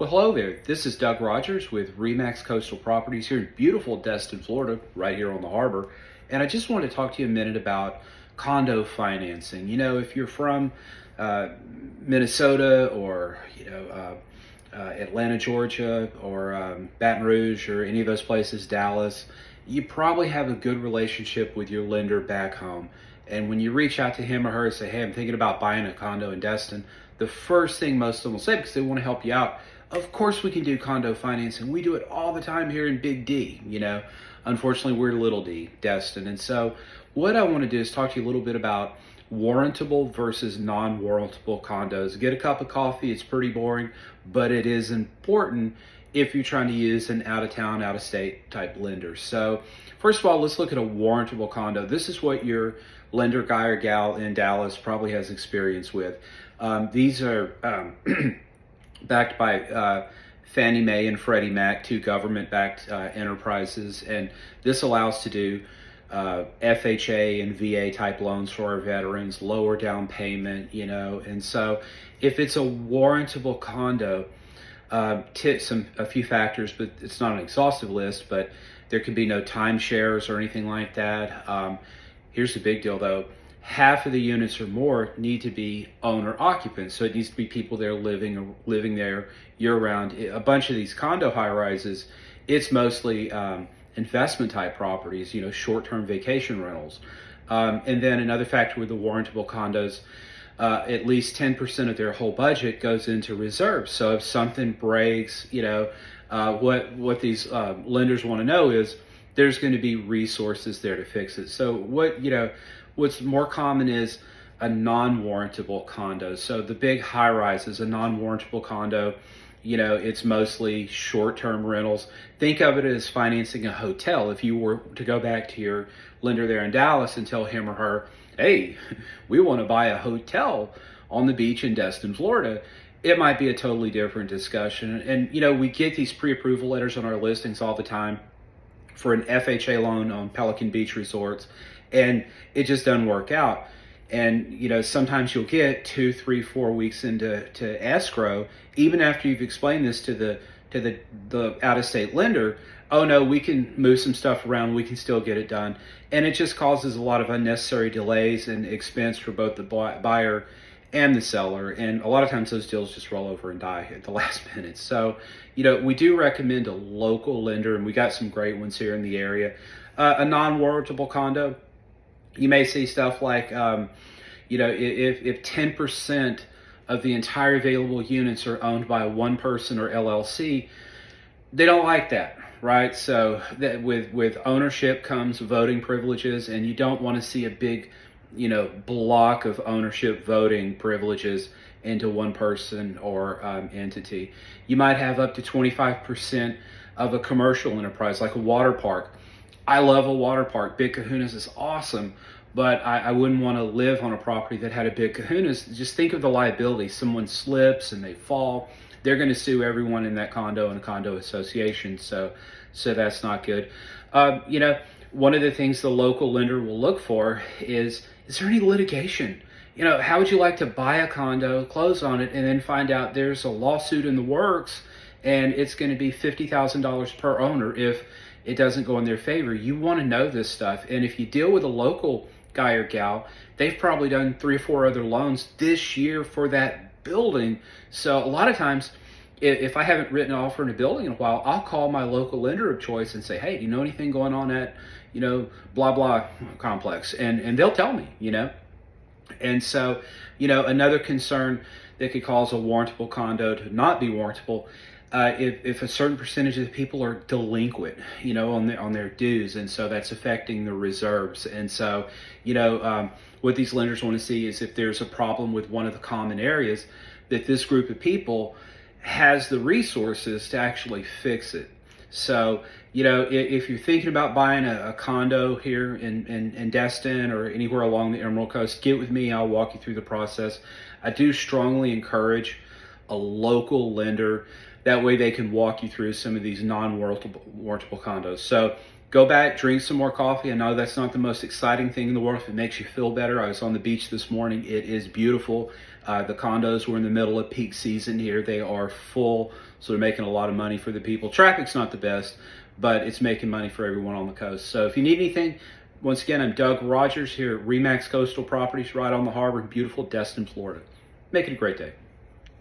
Well, hello there. This is Doug Rogers with Remax Coastal Properties here in beautiful Destin, Florida, right here on the harbor. And I just wanted to talk to you a minute about condo financing. If you're from Minnesota or, Atlanta, Georgia, or Baton Rouge, or any of those places, Dallas, you probably have a good relationship with your lender back home. And when you reach out to him or her and say, hey, I'm thinking about buying a condo in Destin, the first thing most of them will say, because they want to help you out, of course we can do condo financing. We do it all the time here in Big D. Unfortunately, we're Little D, Destin. And so what I want to do is talk to you a little bit about warrantable versus non-warrantable condos. Get a cup of coffee. It's pretty boring, but it is important if you're trying to use an out-of-town, out-of-state type lender. So first of all, let's look at a warrantable condo. This is what your lender guy or gal in Dallas probably has experience with. These are backed by Fannie Mae and Freddie Mac, two government-backed enterprises, and this allows to do FHA and VA type loans for our veterans, lower down payment, and so if it's a warrantable condo, a few factors, but it's not an exhaustive list, but there can be no timeshares or anything like that. Here's the big deal though. Half of the units or more need to be owner occupants. So it needs to be people there living there year round. A bunch of these condo high rises, it's mostly investment type properties, short-term vacation rentals. And then another factor with the warrantable condos, at least 10% of their whole budget goes into reserves. So if something breaks, what these lenders want to know is there's going to be resources there to fix it. So what's more common is a non-warrantable condo. So the big high rise is a non-warrantable condo. It's mostly short-term rentals. Think of it as financing a hotel. If you were to go back to your lender there in Dallas and tell him or her, hey, we want to buy a hotel on the beach in Destin, Florida, it might be a totally different discussion. And, we get these pre-approval letters on our listings all the time for an FHA loan on Pelican Beach resorts, and it just doesn't work out. And sometimes you'll get 2, 3, 4 weeks into escrow, even after you've explained this to the out-of-state lender. Oh no, we can move some stuff around, we can still get it done. And it just causes a lot of unnecessary delays and expense for both the buyer and the seller. And a lot of times those deals just roll over and die at the last minute. So, we do recommend a local lender, and we got some great ones here in the area. A non-warrantable condo, you may see stuff like, if 10% of the entire available units are owned by one person or LLC, they don't like that, right? So that with ownership comes voting privileges, and you don't want to see a big, block of ownership voting privileges into one person or entity. You might have up to 25% of a commercial enterprise, like a water park. I love a water park. Big Kahunas is awesome, but I wouldn't want to live on a property that had a big Kahunas. Just think of the liability. Someone slips and they fall. They're going to sue everyone in that condo and condo association. So that's not good. One of the things the local lender will look for is there any litigation? How would you like to buy a condo, close on it, and then find out there's a lawsuit in the works and it's going to be $50,000 per owner if it doesn't go in their favor? You want to know this stuff. And if you deal with a local guy or gal, they've probably done 3 or 4 other loans this year for that building. So a lot of times, if I haven't written an offer in a building in a while, I'll call my local lender of choice and say, hey, do you know anything going on at, blah, blah complex? And they'll tell me, And so, another concern that could cause a warrantable condo to not be warrantable, if a certain percentage of the people are delinquent, on their dues, and so that's affecting the reserves. And so, what these lenders want to see is if there's a problem with one of the common areas, that this group of people has the resources to actually fix it. So, if you're thinking about buying a condo here in Destin or anywhere along the Emerald Coast, get with me. I'll walk you through the process. I do strongly encourage a local lender. That way they can walk you through some of these non-warrantable condos. So go back, drink some more coffee. I know that's not the most exciting thing in the world. If it makes you feel better, I was on the beach this morning. It is beautiful. The condos were in the middle of peak season here. They are full, so they're making a lot of money for the people. Traffic's not the best, but it's making money for everyone on the coast. So if you need anything, once again, I'm Doug Rogers here at Remax Coastal Properties right on the harbor in beautiful Destin, Florida. Make it a great day.